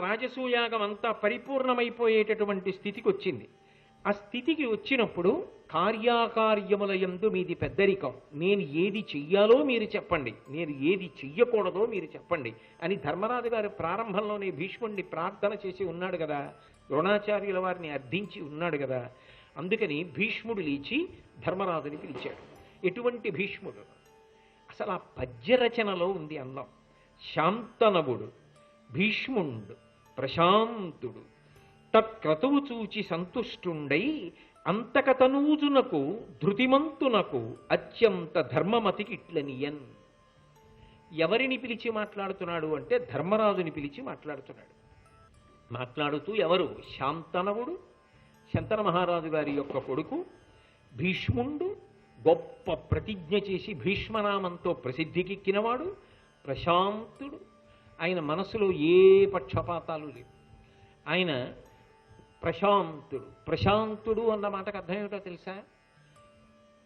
రాజసూయాగం అంతా పరిపూర్ణమైపోయేటటువంటి స్థితికి వచ్చింది. ఆ స్థితికి వచ్చినప్పుడు కార్యాకార్యముల యందు మీది పెద్దరికం, నేను ఏది చెయ్యాలో మీరు చెప్పండి, నేను ఏది చెయ్యకూడదో మీరు చెప్పండి అని ధర్మరాజు గారు ప్రారంభంలోనే భీష్ముడిని ప్రార్థన చేసి ఉన్నాడు కదా, ద్రోణాచార్యుల వారిని అర్థించి ఉన్నాడు కదా. అందుకని భీష్ముడు లేచి ధర్మరాజుని పిలిచాడు. ఎటువంటి భీష్ముడు? అసలు ఆ పద్యరచనలో ఉంది అందం. శాంతనవుడు భీష్ముండు ప్రశాంతుడు తత్క్రతువు చూచి సంతుష్టుండై అంతకతనూజునకు ధృతిమంతునకు అత్యంత ధర్మమతికి ఇట్లనియన్. ఎవరిని పిలిచి మాట్లాడుతున్నాడు అంటే ధర్మరాజుని పిలిచి మాట్లాడుతున్నాడు. మాట్లాడుతూ ఎవరు? శాంతనవుడు, శంతన మహారాజు గారి యొక్క కొడుకు భీష్ముండు, గొప్ప ప్రతిజ్ఞ చేసి భీష్మనామంతో ప్రసిద్ధికెక్కినవాడు, ప్రశాంతుడు. ఆయన మనసులో ఏ పక్షపాతాలు లేవు. ఆయన ప్రశాంతుడు. ప్రశాంతుడు అన్న మాటకు అర్థం ఏమిటో తెలుసా?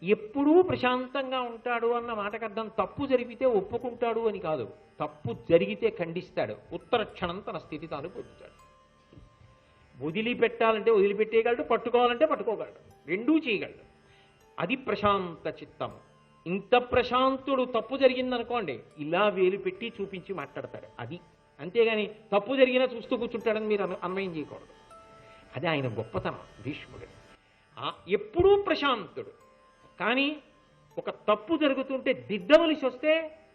ఎప్పుడూ ప్రశాంతంగా ఉంటాడు అన్న మాటకు అర్థం తప్పు జరిగితే ఒప్పుకుంటాడు అని కాదు, తప్పు జరిగితే ఖండిస్తాడు, ఉత్తర క్షణం తన స్థితి తాను పొందుతాడు. వదిలిపెట్టాలంటే వదిలిపెట్టేయగలడు, పట్టుకోవాలంటే పట్టుకోగలడు, రెండూ చేయగలడు. అది ప్రశాంత చిత్తం. ఇంత ప్రశాంతుడు తప్పు జరిగిందనుకోండి ఇలా వేలు పెట్టి చూపించి మాట్లాడతాడు. అది అంతేగాని తప్పు జరిగినా చూస్తూ కూర్చుంటాడని మీరు అన్వయం చేయకూడదు. అది ఆయన గొప్పతనం భీష్ముడు. ఎప్పుడూ ప్రశాంతుడు. కానీ ఒక తప్పు జరుగుతుంటే దిద్దవలసి వస్తే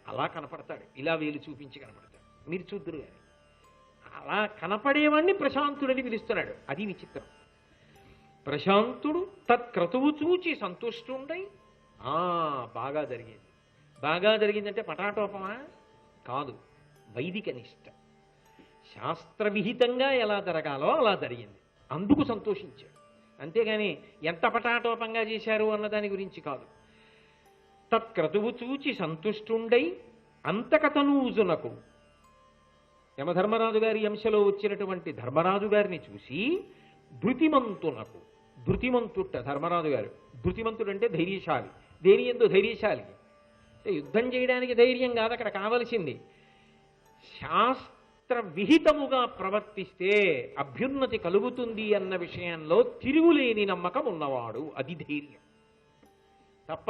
అలా కనపడతాడు, ఇలా వేలు చూపించి కనపడతాడు. మీరు చూద్దరు కానీ అలా కనపడేవాడిని ప్రశాంతుడని పిలుస్తున్నాడు. అది విచిత్రం. ప్రశాంతుడు తత్క్రతువు చూచి సంతుష్టుండై. బాగా జరిగింది. బాగా జరిగిందంటే పటాటోపమా కాదు, వైదిక నిష్ట. శాస్త్రవిహితంగా ఎలా జరగాలో అలా జరిగింది, అందుకు సంతోషించాడు. అంతేగాని ఎంత పటాటోపంగా చేశారు అన్న దాని గురించి కాదు. తత్క్రతువు చూచి సంతుష్టుండై అంతకతనూజునకు. యమధర్మరాజు గారి అంశలో వచ్చినటువంటి ధర్మరాజు గారిని చూసి ధృతిమంతునకు. ధృతిమంతుట ధర్మరాజు గారు. ధృతిమంతుడు అంటే ధైర్యశాలి. దేని ఎందు ధైర్యశాలి? యుద్ధం చేయడానికి ధైర్యం కాదు అక్కడ కావలసింది. శాస్త్ర విహితముగా ప్రవర్తిస్తే అభ్యున్నతి కలుగుతుంది అన్న విషయంలో తిరుగులేని నమ్మకం ఉన్నవాడు. అది ధైర్యం. తప్ప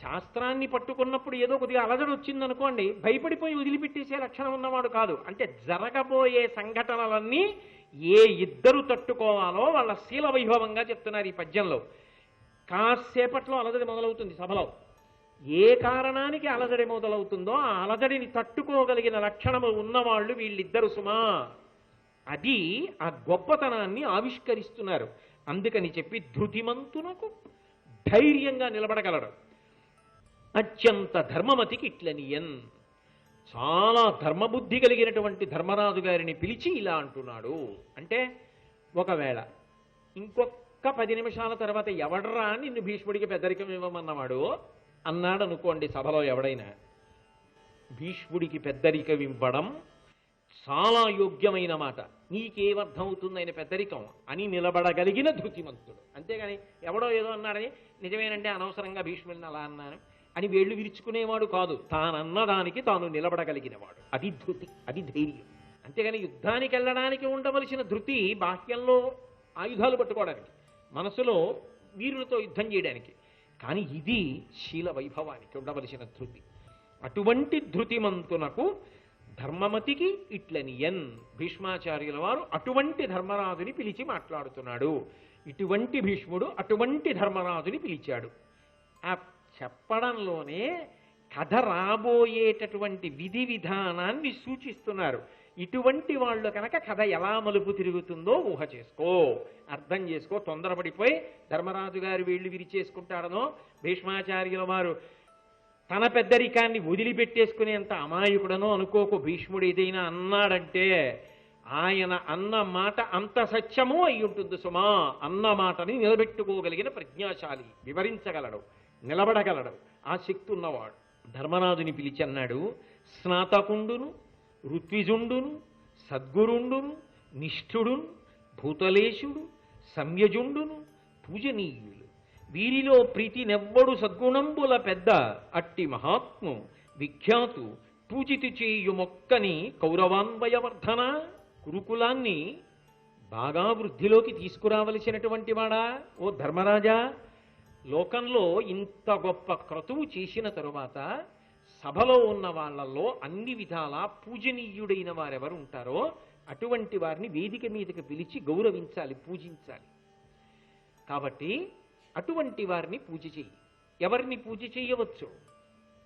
శాస్త్రాన్ని పట్టుకున్నప్పుడు ఏదో కొద్దిగా అలజడి వచ్చిందనుకోండి భయపడిపోయి వదిలిపెట్టేసే లక్షణం ఉన్నవాడు కాదు. అంటే జరగబోయే సంఘటనలన్నీ ఏ ఇద్దరు తట్టుకోవాలో వాళ్ళ శీల వైభవంగా చెప్తున్నారు ఈ పద్యంలో. కాసేపట్లో అలజడి మొదలవుతుంది సభలో. ఏ కారణానికి అలజడి మొదలవుతుందో ఆ అలజడిని తట్టుకోగలిగిన లక్షణము ఉన్నవాళ్ళు వీళ్ళిద్దరు సుమా. అది ఆ గొప్పతనాన్ని ఆవిష్కరిస్తున్నారు. అందుకని చెప్పి ధృతిమంతునకు ధైర్యంగా నిలబడగలడు. అత్యంత ధర్మమతికి ఇట్లనియన్. చాలా ధర్మబుద్ధి కలిగినటువంటి ధర్మరాజు గారిని పిలిచి ఇలా అంటున్నాడు. అంటే ఒకవేళ ఇంకొక 10 నిమిషాల తర్వాత ఎవడరా నిన్ను భీష్ముడికి పెద్దరికం ఇవ్వమన్నవాడు అన్నాడు అనుకోండి సభలో ఎవడైనా, భీష్ముడికి పెద్దరికం ఇవ్వడం చాలా యోగ్యమైన మాట, నీకేమర్థమవుతుంది ఆయన పెద్దరికం అని నిలబడగలిగిన ధృతిమంతుడు. అంతేగాని ఎవడో ఏదో అన్నాడని నిజమేనంటే అనవసరంగా భీష్ముడిని అలా అన్నాను అని వేళ్లు విరుచుకునేవాడు కాదు. తానన్నదానికి తాను నిలబడగలిగినవాడు. అది ధృతి, అది ధైర్యం. అంతేగాని యుద్ధానికి వెళ్ళడానికి ఉండవలసిన ధృతి బాహ్యంలో ఆయుధాలు పట్టుకోవడానికి, మనసులో వీరులతో యుద్ధం చేయడానికి. కానీ ఇది శీల వైభవానికి ఉండవలసిన ధృతి. అటువంటి ధృతిమంతునకు ధర్మమతికి ఇట్లనియన్. భీష్మాచార్యుల వారు అటువంటి ధర్మరాజుని పిలిచి మాట్లాడుతున్నాడు. ఇటువంటి భీష్ముడు అటువంటి ధర్మరాజుని పిలిచాడు. ఆ చెప్పడంలోనే కథ రాబోయేటటువంటి విధి విధానాన్ని సూచిస్తున్నారు. ఇటువంటి వాళ్ళు కనుక కథ ఎలా మలుపు తిరుగుతుందో ఊహ చేసుకో, అర్థం చేసుకో. తొందరపడిపోయి ధర్మరాజు గారు వీళ్ళు విరిచేసుకుంటాడనో, భీష్మాచార్యుల వారు తన పెద్దరికాన్ని వదిలిపెట్టేసుకునేంత అమాయకుడనో అనుకోకు. భీష్ముడు ఏదైనా అన్నాడంటే ఆయన అన్న మాట అంత సత్యమో అయి ఉంటుంది సుమా. అన్న మాటని నిలబెట్టుకోగలిగిన ప్రజ్ఞాశాలి, వివరించగలడు, నిలబడగలడు, ఆ శక్తి ఉన్నవాడు. ధర్మరాజుని పిలిచి అన్నాడు, స్నాతకుండును, ఋత్విజుండును, సద్గురుండును, నిష్ఠుడును, భూతలేశుడు, సంయజుండును, పూజనీయులు, వీరిలో ప్రీతి నెవ్వడు సద్గుణంబుల పెద్ద అట్టి మహాత్ము విఖ్యాతు పూజితి చేయు మొక్కని కౌరవాన్వయవర్ధన. గురుకులాన్ని బాగా వృద్ధిలోకి తీసుకురావలసినటువంటి వాడా ఓ ధర్మరాజా. లోకంలో ఇంత గొప్ప క్రతువు చేసిన తరువాత సభలో ఉన్న వాళ్ళల్లో అన్ని విధాలా పూజనీయుడైన వారెవరు ఉంటారో అటువంటి వారిని వేదిక మీదకి పిలిచి గౌరవించాలి, పూజించాలి. కాబట్టి అటువంటి వారిని పూజ చెయ్యి. ఎవరిని పూజ చేయవచ్చు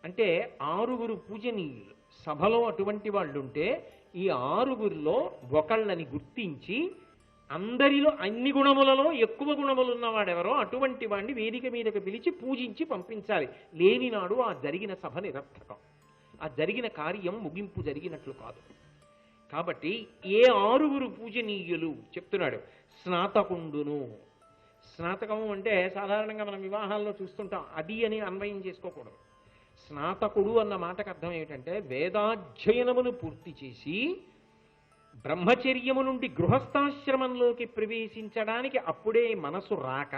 అంటే 6 పూజనీయులు. సభలో అటువంటి వాళ్ళు ఉంటే ఈ 6లో ఒకళ్ళని గుర్తించి అందరిలో అన్ని గుణములలో ఎక్కువ గుణములు ఉన్నవాడెవరో అటువంటి వాడిని వేదిక మీదకి పిలిచి పూజించి పంపించాలి. లేనినాడు ఆ జరిగిన సభ నిరర్థకం, ఆ జరిగిన కార్యం ముగింపు జరిగినట్లు కాదు. కాబట్టి ఏ 6 పూజనీయులు చెప్తున్నాడు. స్నాతకుండును. స్నాతకము అంటే సాధారణంగా మనం వివాహాల్లో చూస్తుంటాం, అది అని అన్వయం చేసుకోకూడదు. స్నాతకుడు అన్న మాటకు అర్థం ఏమిటంటే వేదాధ్యయనమును పూర్తి చేసి బ్రహ్మచర్యము నుండి గృహస్థాశ్రమంలోకి ప్రవేశించడానికి అప్పుడే మనసు రాక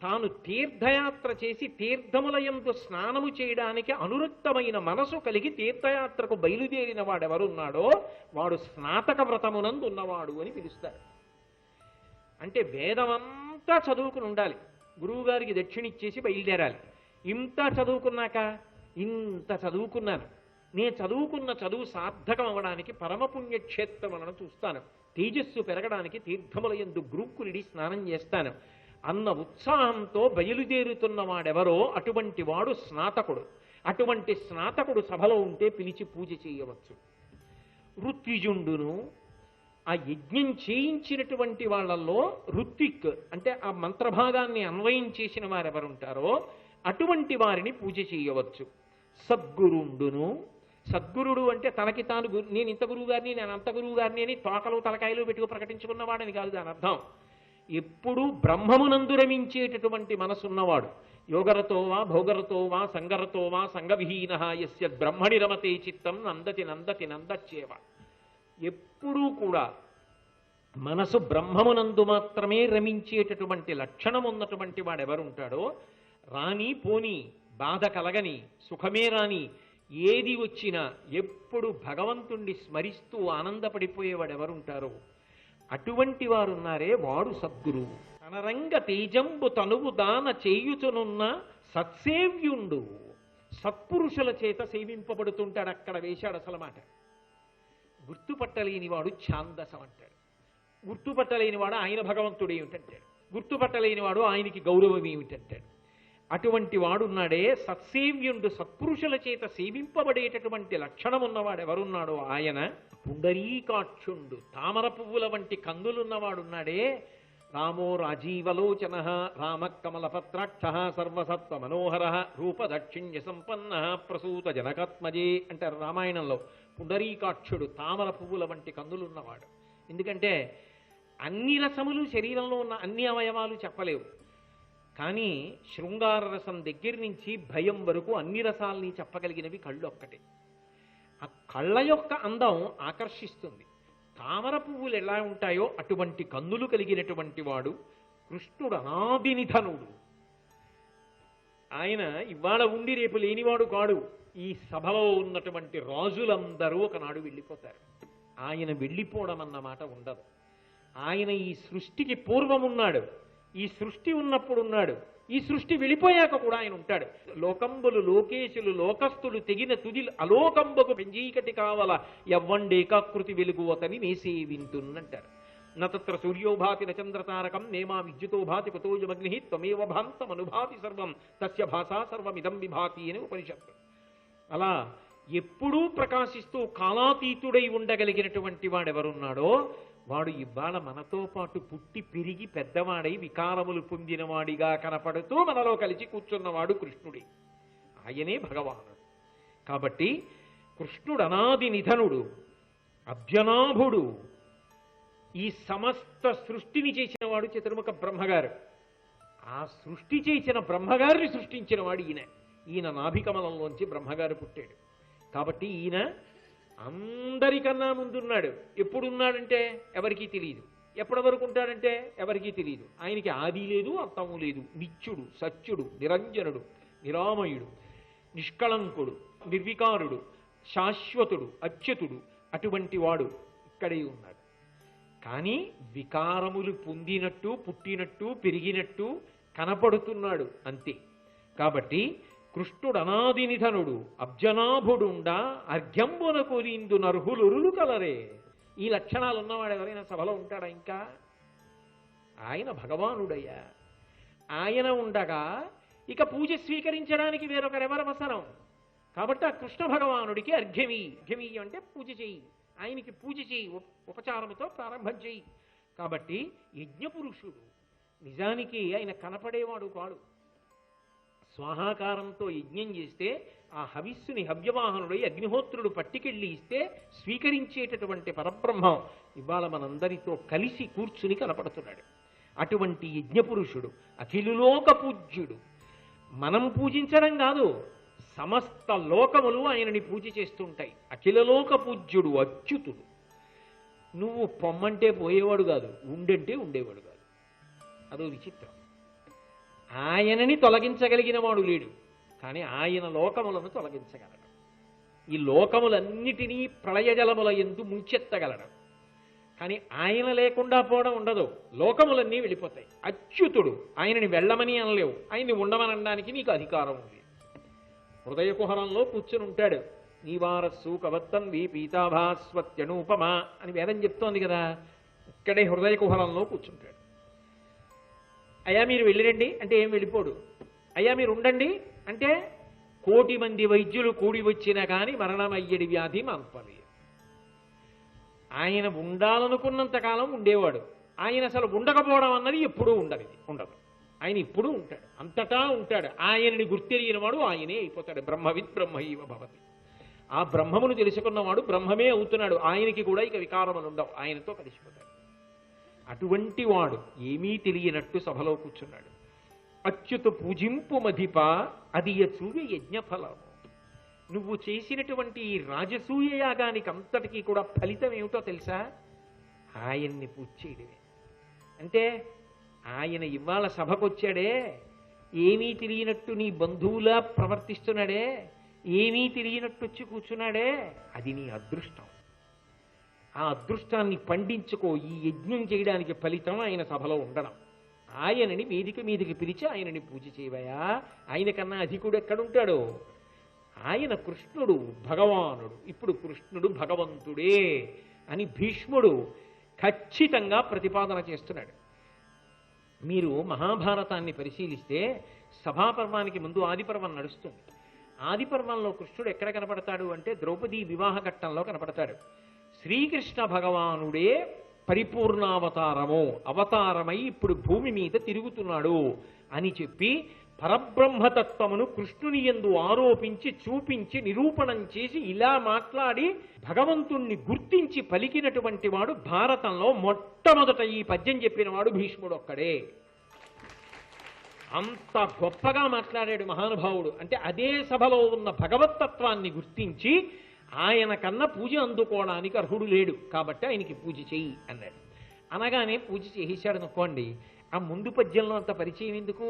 తాను తీర్థయాత్ర చేసి తీర్థములయందు స్నానము చేయడానికి అనురక్తమైన మనసు కలిగి తీర్థయాత్రకు బయలుదేరిన వాడెవరున్నాడో వాడు స్నాతక వ్రతమునందు ఉన్నవాడు అని పిలుస్తారు. అంటే వేదమంతా చదువుకుని ఉండాలి, గురువుగారికి దక్షిణిచ్చేసి బయలుదేరాలి. ఇంత చదువుకున్నాక ఇంత చదువుకున్నాను, నేను చదువుకున్న చదువు సార్థకం అవ్వడానికి పరమపుణ్యక్షేత్రములను చూస్తాను, తేజస్సు పెరగడానికి తీర్థములయందు గ్రూకులిడి స్నానం చేస్తాను అన్న ఉత్సాహంతో బయలుదేరుతున్న వాడెవరో అటువంటి వాడు స్నాతకుడు. అటువంటి స్నాతకుడు సభలో ఉంటే పిలిచి పూజ చేయవచ్చు. ఋత్విజుండును. ఆ యజ్ఞం చేయించినటువంటి వాళ్ళల్లో ఋత్విక్ అంటే ఆ మంత్రభాగాన్ని అన్వయం చేసిన వారెవరుంటారో అటువంటి వారిని పూజ చేయవచ్చు. సద్గురుండును. సద్గురుడు అంటే తనకి తాను నేను ఇంత గురువు గారిని, నేను అంత గురువు గారిని అని తోకలు తలకాయలు పెట్టుకు ప్రకటించుకున్నవాడని కాదు దాని అర్థం. ఎప్పుడూ బ్రహ్మమునందు రమించేటటువంటి మనసున్నవాడు. యోగరతో వా భోగరతో వా సంగరతో వా సంగవిహీన యస్య బ్రహ్మణి రమతే చిత్తం నందతి నందతి నందచ్చేవ. ఎప్పుడూ కూడా మనసు బ్రహ్మమునందు మాత్రమే రమించేటటువంటి లక్షణం ఉన్నటువంటి వాడెవరుంటాడో రాని పోని బాధ కలగని సుఖమే రాని ఏది వచ్చినా ఎప్పుడు భగవంతుణ్ణి స్మరిస్తూ ఆనందపడిపోయేవాడెవరుంటారో అటువంటి వారున్నారే వాడు సద్గురువు. తనరంగ తేజంబు తనువు దాన చేయుచునున్న సత్సేవ్యుండు. సత్పురుషుల చేత సేవింపబడుతుంటాడు. అక్కడ వేశాడు అసలు మాట. గుర్తుపట్టలేని వాడు ఛాందసం అంటాడు. గుర్తుపట్టలేని వాడు ఆయన భగవంతుడు ఏమిటంటాడు. గుర్తుపట్టలేని వాడు ఆయనకి గౌరవం ఏమిటంటాడు. అటువంటి వాడున్నాడే సత్సేవ్యుండు. సత్పురుషుల చేత సేవింపబడేటటువంటి లక్షణం ఉన్నవాడు ఎవరున్నాడో ఆయన పుండరీకాక్షుండు. తామర పువ్వుల వంటి కందులున్నవాడున్నాడే రామో రాజీవలోచన రామ కమలపత్రాక్ష సర్వసత్వ మనోహర రూపదక్షిణ్య సంపన్న ప్రసూత జనకాత్మజే అంటారు రామాయణంలో. పుండరీకాక్షుడు తామర పువ్వుల వంటి కందులున్నవాడు. ఎందుకంటే అన్ని రసములు శరీరంలో ఉన్న అన్ని అవయవాలు చెప్పలేవు, కానీ శృంగార రసం దగ్గర నుంచి భయం వరకు అన్ని రసాలని చెప్పగలిగినవి కళ్ళు ఒక్కటే. ఆ కళ్ళ యొక్క అందం ఆకర్షిస్తుంది. తామర పువ్వులు ఎలా ఉంటాయో అటువంటి కన్నులు కలిగినటువంటి వాడు కృష్ణుడు అనాది నిధనుడు. ఆయన ఇవాళ ఉండి రేపు లేనివాడు కాడు. ఈ సభలో ఉన్నటువంటి రాజులందరూ ఒకనాడు వెళ్ళిపోతారు. ఆయన వెళ్ళిపోవడం అన్నమాట ఉండదు. ఆయన ఈ సృష్టికి పూర్వమున్నాడు, ఈ సృష్టి ఉన్నప్పుడు ఉన్నాడు, ఈ సృష్టి వెళ్ళిపోయాక కూడా ఆయన ఉంటాడు. లోకంబులు లోకేశులు లోకస్తులు తెగిన తుది అలోకంబకు పెంజీకటి కావల ఎవ్వండేకాకృతి వెలుగు అతని నేసేవింటున్నంటారు. నత్ర సూర్యోభాతి నచంద్రతారకం నేమా విద్యుతో భాతి కుతోజమగ్ని త్వమేవ భాంతమనుభాతి సర్వం తస్య భాషా సర్వమిదం విభాతి అని ఉపనిషత్తు. అలా ఎప్పుడూ ప్రకాశిస్తూ కాలాతీతుడై ఉండగలిగినటువంటి వాడెవరున్నాడో వాడు ఇవాళ మనతో పాటు పుట్టి పెరిగి పెద్దవాడై వికారములు పొందినవాడిగా కనపడుతూ మనలో కలిసి కూర్చున్నవాడు కృష్ణుడే. ఆయనే భగవానుడు. కాబట్టి కృష్ణుడు అనాది నిధనుడు, అభ్యనాభుడు. ఈ సమస్త సృష్టిని చేసిన వాడు చతుర్ముఖ బ్రహ్మగారు. ఆ సృష్టి చేసిన బ్రహ్మగారిని సృష్టించిన వాడు ఈయన. ఈయన నాభికమలంలోంచి బ్రహ్మగారు పుట్టాడు. కాబట్టి ఈయన అందరికన్నా ముందున్నాడు. ఎప్పుడున్నాడంటే ఎవరికీ తెలియదు, ఎప్పటి వరకు ఉంటాడంటే ఎవరికీ తెలియదు. ఆయనకి ఆది లేదు, అంతము లేదు. నిత్యుడు, సత్యుడు, నిరంజనుడు, నిరామయుడు, నిష్కళంకుడు, నిర్వికారుడు, శాశ్వతుడు, అచ్యుతుడు. అటువంటి వాడు అక్కడే ఉన్నాడు. కానీ వికారములు పొందినట్టు పుట్టినట్టు పెరిగినట్టు కనపడుతున్నాడు అంతే. కాబట్టి కృష్ణుడు అనాది నిధనుడు అబ్జనాభుడుండా అర్ఘ్యంబున కొలిందు నర్హులురులు కలరే. ఈ లక్షణాలు ఉన్నవాడు ఎవరైనా సభలో ఉంటాడా? ఇంకా ఆయన భగవానుడయ్యా. ఆయన ఉండగా ఇక పూజ స్వీకరించడానికి వేరొకరెవరవసరం? కాబట్టి ఆ కృష్ణ భగవానుడికి అర్ఘ్యమి అంటే పూజ చెయ్యి, ఆయనకి పూజ చెయ్యి, ఉపచారముతో ప్రారంభం చెయ్యి. కాబట్టి యజ్ఞపురుషుడు నిజానికి ఆయన కనపడేవాడు కాడు. స్వాహాకారంతో యజ్ఞం చేస్తే ఆ హవిస్సుని హవ్యవాహనుడై అగ్నిహోత్రుడు పట్టికెళ్ళి ఇస్తే స్వీకరించేటటువంటి పరబ్రహ్మం ఇవాళ మనందరితో కలిసి కూర్చుని కనపడుతున్నాడు. అటువంటి యజ్ఞపురుషుడు అఖిలులోక పూజ్యుడు. మనం పూజించడం కాదు, సమస్త లోకములు ఆయనని పూజ చేస్తుంటాయి. అఖిలలోక పూజ్యుడు అచ్యుతుడు. నువ్వు పొమ్మంటే పోయేవాడు కాదు, ఉండంటే ఉండేవాడు కాదు. అదో విచిత్రం. ఆయనని తొలగించగలిగిన వాడు లేడు, కానీ ఆయన లోకములను తొలగించగలడు. ఈ లోకములన్నిటినీ ప్రళయజలముల యందు ముంచెత్తగలడు. కానీ ఆయన లేకుండా పోవడం ఉండదు, లోకములన్నీ వెళ్ళిపోతాయి. అచ్యుతుడు. ఆయనని వెళ్ళమని అనలేవు, ఆయన్ని ఉండమని అనడానికి నీకు అధికారం ఉంది. హృదయ కుహరంలో కూర్చుని ఉంటాడు. నీవారస్సు కవత్తన్వి పీతాభాస్వత్యనూపమా అని వేదం చెప్తోంది కదా. ఇక్కడే హృదయ కుహరంలో కూర్చుంటాడు. అయ్యా మీరు వెళ్ళిరండి అంటే ఏం వెళ్ళిపోడు. అయ్యా మీరు ఉండండి అంటే 1,000,000 మంది వైద్యులు కూడి వచ్చినా కానీ మరణమయ్యడి వ్యాధి మాన్పలేదు. ఆయన ఉండాలనుకున్నంతకాలం ఉండేవాడు. ఆయన అసలు ఉండకపోవడం అన్నది ఎప్పుడూ ఉండదు. ఆయన ఇప్పుడు ఉంటాడు, అంతటా ఉంటాడు. ఆయనని గుర్తెరిగిన వాడు ఆయనే అయిపోతాడు. బ్రహ్మవిత్ బ్రహ్మైవ భవతి. ఆ బ్రహ్మమును తెలుసుకున్నవాడు బ్రహ్మమే అవుతున్నాడు. ఆయనకి కూడా ఇక వికారములు ఉండవు, ఆయనతో కలిసిపోతాడు. అటువంటి వాడు ఏమీ తెలియనట్టు సభలో కూర్చున్నాడు. అచ్యుత పూజింపు మధిప అది చూయ యజ్ఞఫలము. నువ్వు చేసినటువంటి ఈ రాజసూయ యాగానికి అంతటికీ కూడా ఫలితం ఏమిటో తెలుసా? ఆయన్ని పూజ చేయడమే. అంటే ఆయన ఇవాళ సభకొచ్చాడే, ఏమీ తెలియనట్టు నీ బంధువులా ప్రవర్తిస్తున్నాడే, ఏమీ తెలియనట్టు వచ్చి కూర్చున్నాడే, అది నీ అదృష్టం. ఆ అదృష్టాన్ని పండించుకో. ఈ యజ్ఞం చేయడానికి ఫలితం ఆయన సభలో ఉండడం. ఆయనని వేదిక మీదకి పిలిచి ఆయనని పూజ చేయవయా. ఆయన కన్నా అధికుడు ఎక్కడుంటాడు? ఆయన కృష్ణుడు భగవానుడు. ఇప్పుడు కృష్ణుడు భగవంతుడే అని భీష్ముడు ఖచ్చితంగా ప్రతిపాదన చేస్తున్నాడు. మీరు మహాభారతాన్ని పరిశీలిస్తే సభాపర్వానికి ముందు ఆదిపర్వం నడుస్తుంది. ఆదిపర్వంలో కృష్ణుడు ఎక్కడ కనపడతాడు అంటే ద్రౌపదీ వివాహ ఘట్టంలో కనపడతాడు. శ్రీకృష్ణ భగవానుడే అవతారమై ఇప్పుడు భూమి మీద తిరుగుతున్నాడు అని చెప్పి పరబ్రహ్మతత్వమును కృష్ణుని యందు ఆరోపించి చూపించి నిరూపణం చేసి ఇలా మాట్లాడి భగవంతుణ్ణి గుర్తించి పలికినటువంటి వాడు భారతంలో మొట్టమొదట ఈ పద్యం చెప్పిన వాడు భీష్ముడు ఒక్కడే. అంత గొప్పగా మాట్లాడాడు మహానుభావుడు. అంటే అదే సభలో ఉన్న భగవత్తత్వాన్ని గుర్తించి ఆయన కన్నా పూజ అందుకోవడానికి అర్హుడు లేడు, కాబట్టి ఆయనకి పూజ చెయ్యి అన్నాడు. అనగానే పూజ చేసేశాడు అనుకోండి. ఆ ముందు పద్యంలో అంత పరిచయం ఎందుకు?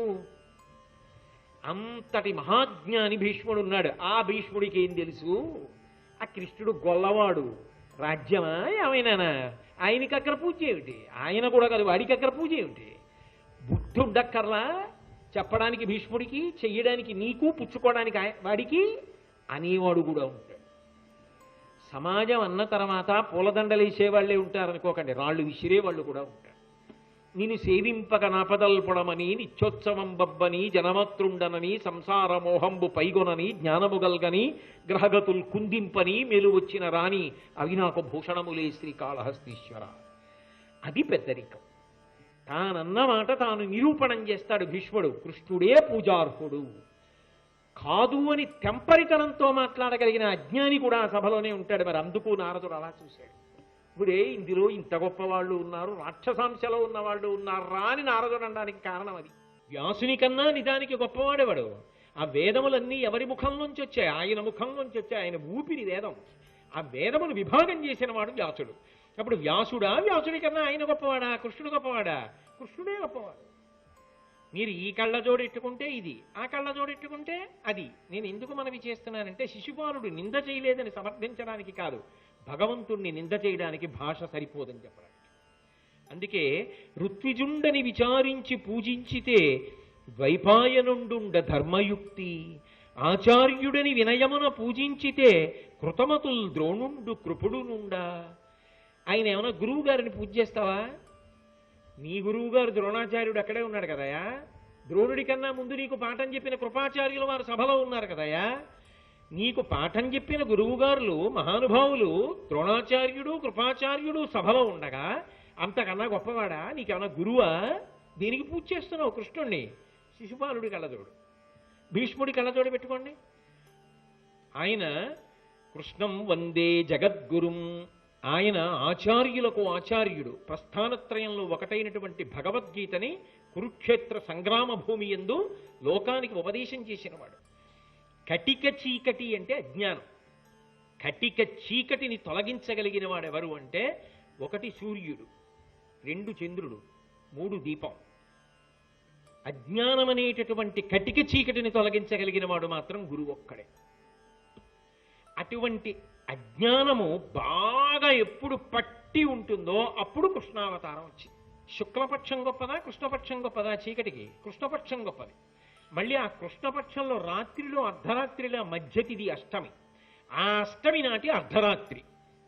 అంతటి మహాజ్ఞాని భీష్ముడు ఉన్నాడు. ఆ భీష్ముడికి ఏం తెలుసు? ఆ కృష్ణుడు గొల్లవాడు, రాజ్యమా ఏమైనానా? ఆయనకి అక్కడ పూజ ఏమిటి? ఆయన కూడా కాదు, వాడికి అక్కడ పూజ ఏమిటి? బుద్ధి ఉండక్కర్లా చెప్పడానికి భీష్ముడికి, చెయ్యడానికి నీకు, పుచ్చుకోవడానికి వాడికి అనేవాడు కూడా ఉంటాడు. సమాజం అన్న తర్వాత పూలదండలు వేసేవాళ్లే ఉంటారనుకోకండి, రాళ్ళు విసిరే వాళ్ళు కూడా ఉంటారు. నేను సేవింపక నాపదల్పడమని నిత్యోత్సవం బబ్బని జనమత్రుండనని సంసార మోహంబు పైగొనని జ్ఞానముగల్గని గ్రహగతుల్ కుందింపని మేలు వచ్చిన రాణి అవి నాకు భూషణములే శ్రీకాళహస్తీశ్వర. అది పెద్దరికం. తానన్నమాట తాను నిరూపణం చేస్తాడు భీష్ముడు. కృష్ణుడే పూజార్హుడు కాదు అని తెంపరితనంతో మాట్లాడగలిగిన అజ్ఞాని కూడా ఆ సభలోనే ఉంటాడు. మరి అందుకు నారదుడు అలా చూశాడు. ఇప్పుడే ఇందులో ఇంత గొప్ప వాళ్ళు ఉన్నారు, రాక్షసాంశలో ఉన్న వాళ్ళు ఉన్నారా అని నారదుడు అనడానికి కారణం అది. వ్యాసుని కన్నా నిజానికి గొప్పవాడేవాడు. ఆ వేదములన్నీ ఎవరి ముఖం నుంచి వచ్చాయి? ఆయన ముఖం నుంచి వచ్చాయి. ఆయన ఊపిరి వేదం. ఆ వేదమును విభాగం చేసిన వాడు వ్యాసుడు. అప్పుడు వ్యాసుడా? వ్యాసుడి కన్నా ఆయన గొప్పవాడా? కృష్ణుడు గొప్పవాడా? కృష్ణుడే గొప్పవాడు. మీరు ఈ కళ్ళజోడెట్టుకుంటే ఇది, ఆ కళ్ళజోడెట్టుకుంటే అది. నేను ఎందుకు మనవి చేస్తున్నానంటే శిశుపాలుడు నింద చేయలేదని సమర్థించడానికి కాదు, భగవంతుణ్ణి నింద చేయడానికి భాష సరిపోదని చెప్పడానికి. అందుకే ఋత్విజుండని విచారించి పూజించితే ద్వైపాయనుండుండ ధర్మయుక్తి, ఆచార్యుడని వినయమున పూజించితే కృతమతుల్ ద్రోణుండు కృపుడునుండా. ఆయన ఏమైనా గురువు గారిని పూజ చేస్తావా? నీ గురువు గారు ద్రోణాచార్యుడు అక్కడే ఉన్నాడు కదయా. ద్రోణుడి కన్నా ముందు నీకు పాఠం చెప్పిన కృపాచార్యుల వారు సభలో ఉన్నారు కదయా. నీకు పాఠం చెప్పిన గురువుగారులు మహానుభావులు ద్రోణాచార్యుడు కృపాచార్యుడు సభలో ఉండగా అంతకన్నా గొప్పవాడా? నీకేమన్నా గురువా? దీనికి పూజ చేస్తున్నావు కృష్ణుణ్ణి. శిశుపాలుడి కళ్ళజోడు, భీష్ముడి కళ్ళజోడు పెట్టుకోండి. ఆయన కృష్ణం వందే జగద్గురుం, ఆయన ఆచార్యులకు ఆచార్యుడు. ప్రస్థానత్రయంలో ఒకటైనటువంటి భగవద్గీతని కురుక్షేత్ర సంగ్రామ భూమి యందు లోకానికి ఉపదేశం చేసినవాడు. కటిక చీకటి అంటే అజ్ఞానం. కటిక చీకటిని తొలగించగలిగిన వాడెవరు అంటే, 1 సూర్యుడు, 2 చంద్రుడు, 3 దీపం. అజ్ఞానం అనేటటువంటి కటిక చీకటిని తొలగించగలిగిన వాడు మాత్రం గురువు ఒక్కడే. అటువంటి అజ్ఞానము బాగా ఎప్పుడు పట్టి ఉంటుందో అప్పుడు కృష్ణావతారం వచ్చింది. శుక్లపక్షం గొప్పదా కృష్ణపక్షం గొప్పదా? చీకటికి కృష్ణపక్షం గొప్పది. మళ్ళీ ఆ కృష్ణపక్షంలో రాత్రిలో అర్ధరాత్రిలో మధ్యతిది అష్టమి. ఆ అష్టమి నాటి అర్ధరాత్రి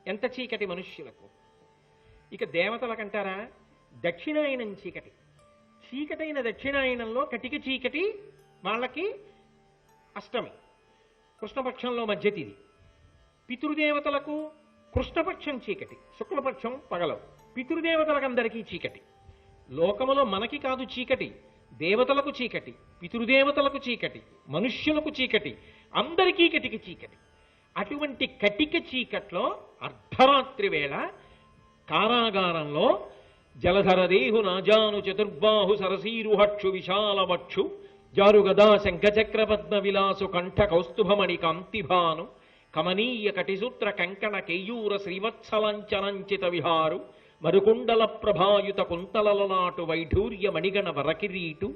ఎంత చీకటి మనుష్యులకు. ఇక దేవతలకంటారా, దక్షిణాయనం చీకటి. చీకటైన దక్షిణాయనంలో కటిక చీకటి వాళ్ళకి అష్టమి, కృష్ణపక్షంలో మధ్యతిది. పితృదేవతలకు కృష్ణపక్షం చీకటి, శుక్లపక్షం పగలవు. పితృదేవతలకందరికీ చీకటి. లోకములో మనకి కాదు చీకటి, దేవతలకు చీకటి, పితృదేవతలకు చీకటి, మనుష్యులకు చీకటి, అందరికీ కటిక చీకటి. అటువంటి కటిక చీకట్లో అర్ధరాత్రి వేళ కారాగారంలో జలధరదేహు నాజాను చతుర్బాహు సరసీరుహక్షు విశాలవక్షు జారుగదా శంఖచక్ర పద్మ విలాసు కంఠ కౌస్తుభమణి కాంతిభాను కమనీయ కటిసూత్ర కంకణ కేయూర శ్రీవత్సలంచనంచిత విహారు మరుకుండల ప్రభాయుత కుంతలలనాటు వైఢూర్య మణిగణ వరకిరీటు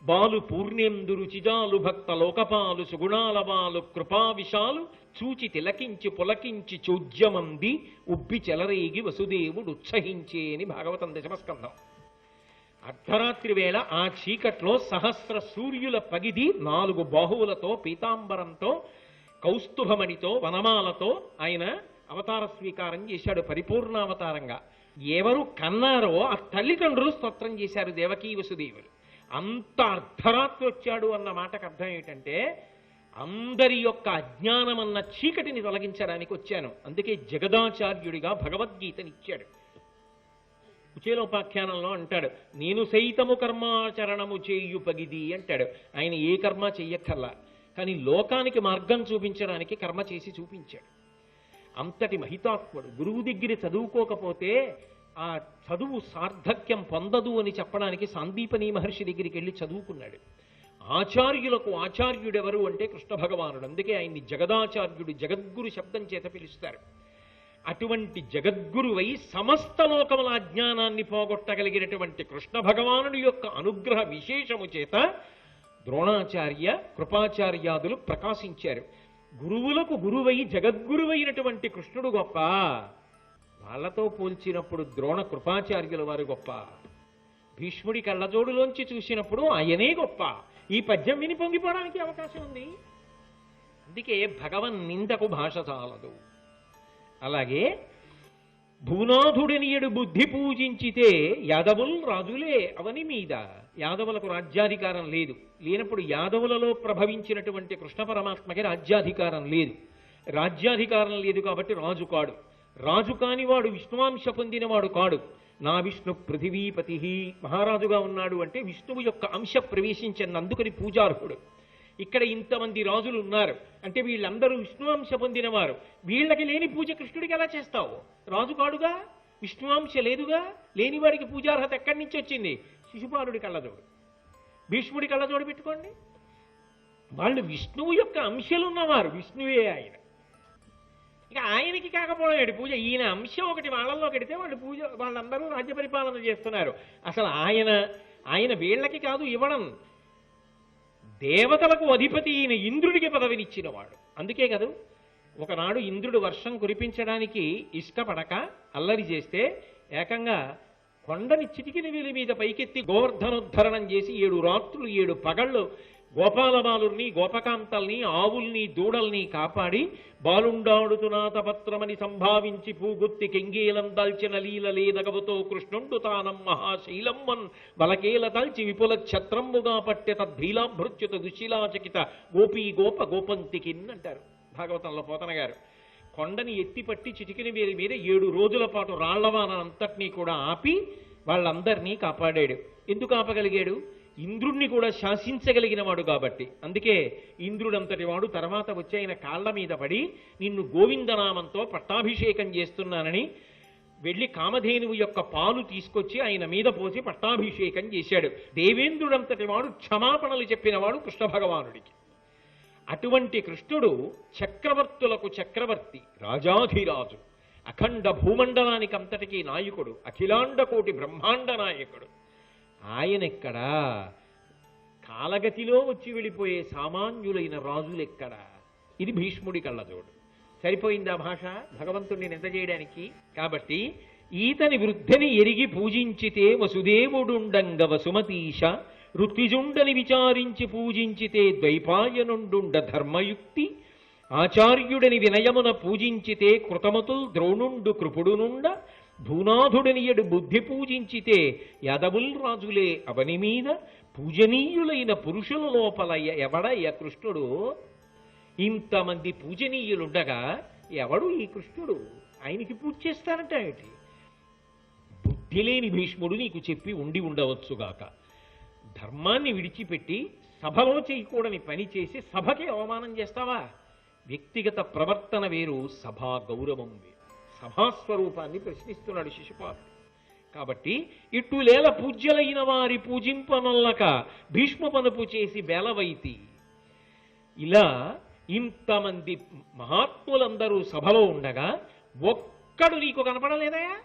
బాలు పూర్ణేందు రుచిజాలు భక్త లోకపాలు సుగుణాలవాలు కృపావిశాలు చూచి తిలకించి పులకించి చోద్యమంది ఉబ్బి చెలరేగి వసుదేవుడు ఉత్సహించే అని భాగవతం దశమస్కంధం. అర్ధరాత్రి వేళ ఆ చీకట్లో సహస్ర సూర్యుల పగిది 4 బాహువులతో పీతాంబరంతో కౌస్తుభమణితో వనమాలతో ఆయన అవతార స్వీకారం చేశాడు పరిపూర్ణావతారంగా. ఎవరు కన్నారో ఆ తల్లిదండ్రులు స్తోత్రం చేశారు దేవకీ వసుదేవులు. అంత అర్ధరాత్రి వచ్చాడు అన్న మాటకు అర్థం ఏంటంటే, అందరి యొక్క అజ్ఞానమన్న చీకటిని తొలగించడానికి వచ్చాను. అందుకే జగదాచార్యుడిగా భగవద్గీతనిచ్చాడు. కుచేలోపాఖ్యానంలో అంటాడు, నేను సైతము కర్మాచరణము చేయు పగిది అంటాడు. ఆయన ఏ కర్మ చెయ్యక్కర్లా, కానీ లోకానికి మార్గం చూపించడానికి కర్మ చేసి చూపించాడు. అంతటి మహితాత్ముడు. గురువు దగ్గర చదువుకోకపోతే ఆ చదువు సార్థక్యం పొందదు అని చెప్పడానికి సాందీపని మహర్షి దగ్గరికి వెళ్ళి చదువుకున్నాడు. ఆచార్యులకు ఆచార్యుడెవరు అంటే కృష్ణ భగవానుడు. అందుకే ఆయన్ని జగదాచార్యుడు, జగద్గురు శబ్దం చేత పిలుస్తారు. అటువంటి జగద్గురువై సమస్త లోకముల అజ్ఞానాన్ని పోగొట్టగలిగినటువంటి కృష్ణ భగవానుడి యొక్క అనుగ్రహ విశేషము చేత ద్రోణాచార్య కృపాచార్యాదులు ప్రకాశించారు. గురువులకు గురువై జగద్గురువైనటువంటి కృష్ణుడు గొప్ప, వాళ్లతో పోల్చినప్పుడు ద్రోణ కృపాచార్యుల వారు గొప్ప. భీష్ముడి కళ్ళజోడులోంచి చూసినప్పుడు ఆయనే గొప్ప. ఈ పద్యం విని పొంగిపోవడానికి అవకాశం ఉంది. అందుకే భగవన్ నిందకు భాష చాలదు. అలాగే భూనాథుడనియడు బుద్ధి పూజించితే యాదవులు రాజులే అవని మీద. యాదవులకు రాజ్యాధికారం లేదు. లేనప్పుడు యాదవులలో ప్రభవించినటువంటి కృష్ణ పరమాత్మకి రాజ్యాధికారం లేదు. రాజ్యాధికారం లేదు కాబట్టి రాజు కాడు. రాజు కానివాడు విష్ణువాంశ పొందినవాడు కాడు. నా విష్ణు పృథివీపతి మహారాజుగా ఉన్నాడు అంటే విష్ణువు యొక్క అంశ ప్రవేశించినందుకని పూజార్హుడు. ఇక్కడ ఇంతమంది రాజులు ఉన్నారు అంటే వీళ్ళందరూ విష్ణువాంశ పొందినవారు. వీళ్ళకి లేని పూజ కృష్ణుడికి ఎలా చేస్తావు? రాజు కాడుగా, విష్ణువాంశ లేదుగా. లేనివాడికి పూజార్హత ఎక్కడి నుంచి వచ్చింది? శిశుపాలుడి కళ్ళజోడు, భీష్ముడి కళ్ళజోడు పెట్టుకోండి. వాళ్ళు విష్ణువు యొక్క అంశలున్నవారు, విష్ణువే ఆయన. ఇక ఆయనకి కాకపోయాడు పూజ. ఈయన అంశం ఒకటి వాళ్ళల్లో కడితే వాళ్ళు పూజ, వాళ్ళందరూ రాజ్య పరిపాలన చేస్తున్నారు. అసలు ఆయన వీళ్ళకి కాదు ఇవ్వడం, దేవతలకు అధిపతి ఈయన ఇంద్రుడికి పదవినిచ్చినవాడు. అందుకే కదా ఒకనాడు ఇంద్రుడు వర్షం కురిపించడానికి ఇష్టపడక అల్లరి చేస్తే ఏకంగా కొండని చిటికిన వేలి మీద పైకెత్తి గోవర్ధనోద్ధరణం చేసి 7 రాత్రులు 7 పగళ్ళు గోపాలబాలుల్ని గోపకాంతల్ని ఆవుల్ని దూడల్ని కాపాడి బాలుండాడుతునాథపత్రమని సంభావించి పూగుత్తి కెంగేలం దాల్చిన లీలలేదగవుతో కృష్ణుండు తానం మహాశైలమ్మన్ వలకేల తల్చి విపుల ఛత్రమ్ముగా పట్టె తద్భీలాభృత్యుత దుశిలాచకిత గోపీ గోప గోపంతికిన్ అంటారు భాగవతంలో పోతన గారు. కొండని ఎత్తిపట్టి చిటికిన వేలి మీద 7 రోజుల పాటు రాళ్లవాన అంతటినీ కూడా ఆపి వాళ్ళందరినీ కాపాడాడు. ఎందుకు ఆపగలిగాడు? ఇంద్రుణ్ణి కూడా శాసించగలిగిన వాడు కాబట్టి. అందుకే ఇంద్రుడంతటి వాడు తర్వాత వచ్చి ఆయన కాళ్ల మీద పడి నిన్ను గోవిందనామంతో పట్టాభిషేకం చేస్తున్నానని వెళ్ళి కామధేనువు యొక్క పాలు తీసుకొచ్చి ఆయన మీద పోసి పట్టాభిషేకం చేశాడు. దేవేంద్రుడంతటి వాడు క్షమాపణలు చెప్పినవాడు కృష్ణ భగవానుడికి. అటువంటి కృష్ణుడు చక్రవర్తులకు చక్రవర్తి, రాజాధిరాజు, అఖండ భూమండలానికి అంతటికీ నాయకుడు, అఖిలాండ కోటి బ్రహ్మాండ నాయకుడు. ఆయనెక్కడా? కాలగతిలో వచ్చి వెళ్ళిపోయే సామాన్యులైన రాజులెక్కడా? ఇది భీష్ముడి కళ్ళజోడు. సరిపోయిందా భాష భగవంతుణ్ణి నింద చేయడానికి? కాబట్టి ఈతని వృద్ధిని ఎరిగి పూజించితే వసుదేవుడుండంగ వసుమతీశ, ఋత్విజుండని విచారించి పూజించితే ద్వైపాయనుండుండ ధర్మయుక్తి, ఆచార్యుడని వినయమున పూజించితే కృతమతుల్ ద్రోణుండు కృపుడునుండ, భూనాథుడనియడు బుద్ధి పూజించితే యాదవుల్ రాజులే అవని మీద, పూజనీయులైన పురుషుల లోపల ఎవడయ్య కృష్ణుడు? ఇంతమంది పూజనీయులుండగా ఎవడు ఈ కృష్ణుడు? ఆయనకి పూజ చేస్తానంట ఏమిటి? బుద్ధి లేని భీష్ముడు నీకు చెప్పి ఉండి ఉండవచ్చుగాక. ధర్మాన్ని విడిచిపెట్టి సభలో చేయకూడని పని చేసి సభకి అవమానం చేస్తావా? వ్యక్తిగత ప్రవర్తన వేరు, సభా గౌరవం వేరు. సభాస్వరూపాన్ని ప్రశ్నిస్తున్నాడు శిశుపాలుడు. కాబట్టి ఇట్టులేల పూజ్యులైన వారి పూజింపనొల్లక భీష్మ పనుపు చేసి బేలవైతి. ఇలా ఇంతమంది మహాత్ములందరూ సభలో ఉండగా ఒక్కడు నీకు కనపడలేదయా?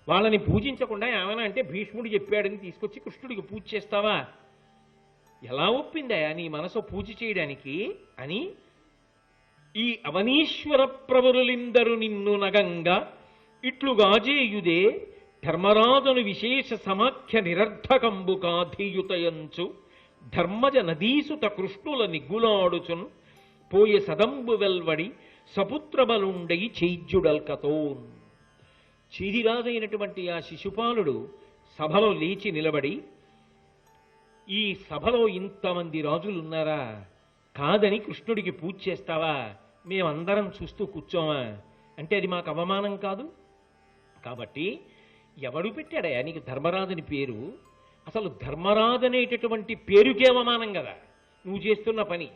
వాళ్ళని పూజించకుండా ఏమైనా అంటే భీష్ముడు చెప్పాడని తీసుకొచ్చి కృష్ణుడికి పూజ చేస్తావా? ఎలా ఒప్పిందయా నీ మనసు పూజ చేయడానికి అని ఈ అవనీశ్వర ప్రవరులిందరు నిన్ను నగంగా ఇట్లుగాజేయుదే ధర్మరాజును విశేష సమాఖ్య నిరర్ధకంబు కాధీయుతయంచు, ధర్మజ నదీసుత కృష్ణుల నిగ్గులాడుచున్ పోయే సదంబు వెల్వడి సపుత్రబలుండై చైజ్యుడల్కతోన్. చీదిరాజైనటువంటి ఆ శిశుపాలుడు సభలో లేచి నిలబడి, ఈ సభలో ఇంతమంది రాజులున్నారా, కాదని కృష్ణుడికి పూజ చేస్తావా? మేమందరం చూస్తూ కూర్చోమా అంటే అది మాకు అవమానం కాదు. కాబట్టి ఎవడు పెట్టాడయా నీకు ధర్మరాజుని పేరు? అసలు ధర్మరాజు అనేటటువంటి పేరుకే అవమానం కదా నువ్వు చేస్తున్న పని.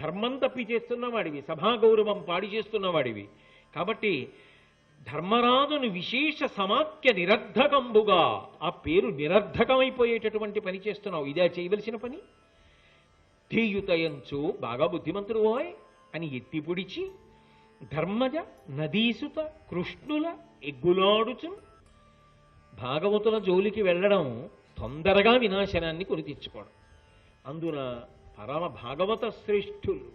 ధర్మం తప్పి చేస్తున్నవాడివి, సభాగౌరవం పాడి చేస్తున్నవాడివి. కాబట్టి ధర్మరాజును విశేష సమాఖ్య నిరర్ధకంబుగా, ఆ పేరు నిరర్ధకమైపోయేటటువంటి పని చేస్తున్నావు. ఇదే చేయవలసిన పని. ధీయుతయంచు, బాగా బుద్ధిమంతుడు ఓయ్ అని ఎత్తి పొడిచి, ధర్మజ నదీసుత కృష్ణుల ఎగ్గులాడుచు. భాగవతుల జోలికి వెళ్ళడం తొందరగా వినాశనాన్ని కొని తెచ్చుకోవడం. అందున పరమ భాగవత శ్రేష్ఠులు,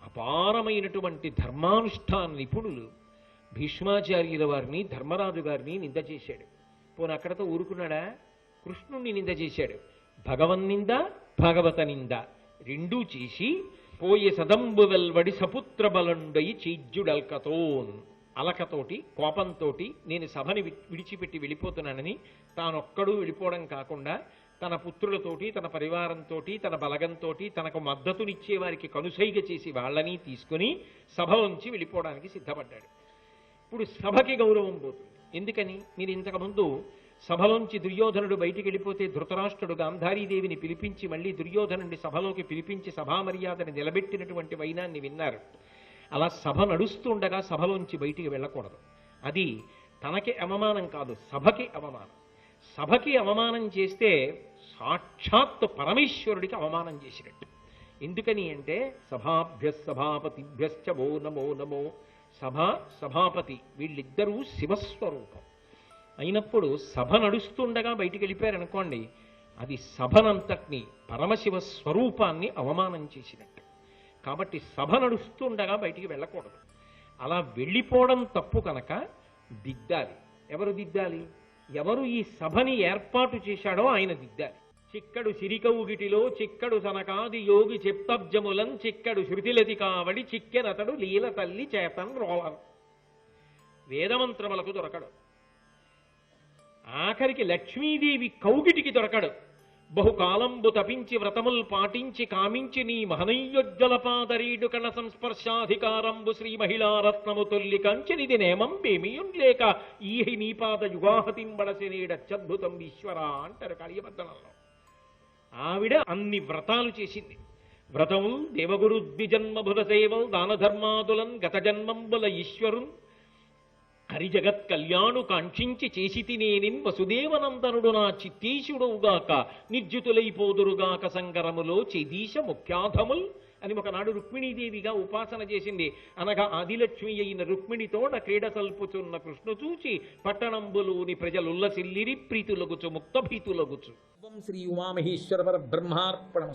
అపారమైనటువంటి ధర్మానుష్ఠాన నిపుణులు భీష్మాచార్యుల వారిని, ధర్మరాజు గారిని నింద చేశాడు. పోనీ అక్కడతో ఊరుకున్నాడా? కృష్ణుణ్ణి నింద చేశాడు. భగవన్నింద భాగవత నింద రెండూ చేసి పోయే సదంబు వెల్వడి సపుత్ర బలుండై చైజ్యుడల్కతోన్. అలకతోటి, కోపంతోటి నేను సభని విడిచిపెట్టి వెళ్ళిపోతున్నానని తానొక్కడూ వెళ్ళిపోవడం కాకుండా తన పుత్రులతోటి, తన పరివారంతో, తన బలగంతో తనకు మద్దతునిచ్చే వారికి కనుసైగ చేసి వాళ్ళని తీసుకుని సభలోంచి వెళ్ళిపోవడానికి సిద్ధపడ్డాడు. ఇప్పుడు సభకి గౌరవం పోతుంది. ఎందుకని? మీరు ఇంతకుముందు సభలోంచి దుర్యోధనుడు బయటికి వెళ్ళిపోతే ధృతరాష్ట్రుడు గాంధారీదేవిని పిలిపించి మళ్ళీ దుర్యోధనుడి సభలోకి పిలిపించి సభా మర్యాదని నిలబెట్టినటువంటి వైనాన్ని విన్నారు. అలా సభ నడుస్తుండగా సభలోంచి బయటికి వెళ్ళకూడదు. అది తనకి అవమానం కాదు, సభకి అవమానం. సభకి అవమానం చేస్తే సాక్షాత్ పరమేశ్వరుడికి అవమానం చేసినట్టు. ఎందుకని అంటే సభాభ్య సభాపతిభ్యశ్చ వో నమో నమో. సభ, సభాపతి వీళ్ళిద్దరూ శివస్వరూపం అయినప్పుడు సభ నడుస్తుండగా బయటికి వెళ్ళిపోయారనుకోండి, అది సభనంతటినీ పరమశివ స్వరూపాన్ని అవమానం చేసినట్టు. కాబట్టి సభ నడుస్తుండగా బయటికి వెళ్ళకూడదు. అలా వెళ్ళిపోవడం తప్పు కనుక దిద్దాలి. ఎవరు దిద్దాలి? ఎవరు ఈ సభని ఏర్పాటు చేశాడో ఆయన దిద్దాలి. చిక్కడు సిరికౌగిటిలో చిక్కడు సనకాది యోగి చెప్తబ్జములం చిక్కడు శృతిలతి కావడి చిక్కెనతడు లీల తల్లి చేతన్ రోలర్. వేదమంత్రములకు దొరకడు. ఆఖరికి లక్ష్మీదేవి కౌగిటికి దొరకడు. బహుకాలంబు తపించి వ్రతముల్ పాటించి కామించి నీ మహనీయోజ్వలపాదరీడు కణ సంస్పర్శాధికారంబు శ్రీ మహిళారత్నము తొల్లి కంచెనిది నేమం పేమియుం లేక ఈహి నీపాద యుగాహతింబడసి నేడత్యద్భుతం ఈశ్వర అంటారు కాళీయపద్దనంలో. ఆవిడ అన్ని వ్రతాలు చేసింది. వ్రతము దేవగురు ద్విజన్మభుల సేవల్ దాన ధర్మాదులన్ గత జన్మంబుల ఈశ్వరున్ హరిజగత్ కళ్యాణు కాంక్షించి చేసితి నేనిన్ వసుదేవనందనుడు నా చిత్తీశుడవుగాక నిర్జితులైపోదురుగాక సంగరములో చేదీశ ముఖ్యాధముల్ అని ఒకనాడు రుక్మిణీదేవిగా ఉపాసన చేసింది. అనగా ఆదిలక్ష్మి అయిన రుక్మిణితోడ క్రీడ సల్పుచున్న కృష్ణు చూచి పట్టణంబులోని ప్రజలుల్లసిల్లిరి ప్రీతులగుచు ముక్త భీతులగుచు. శ్రీ ఉమామహేశ్వర బ్రహ్మార్పణ.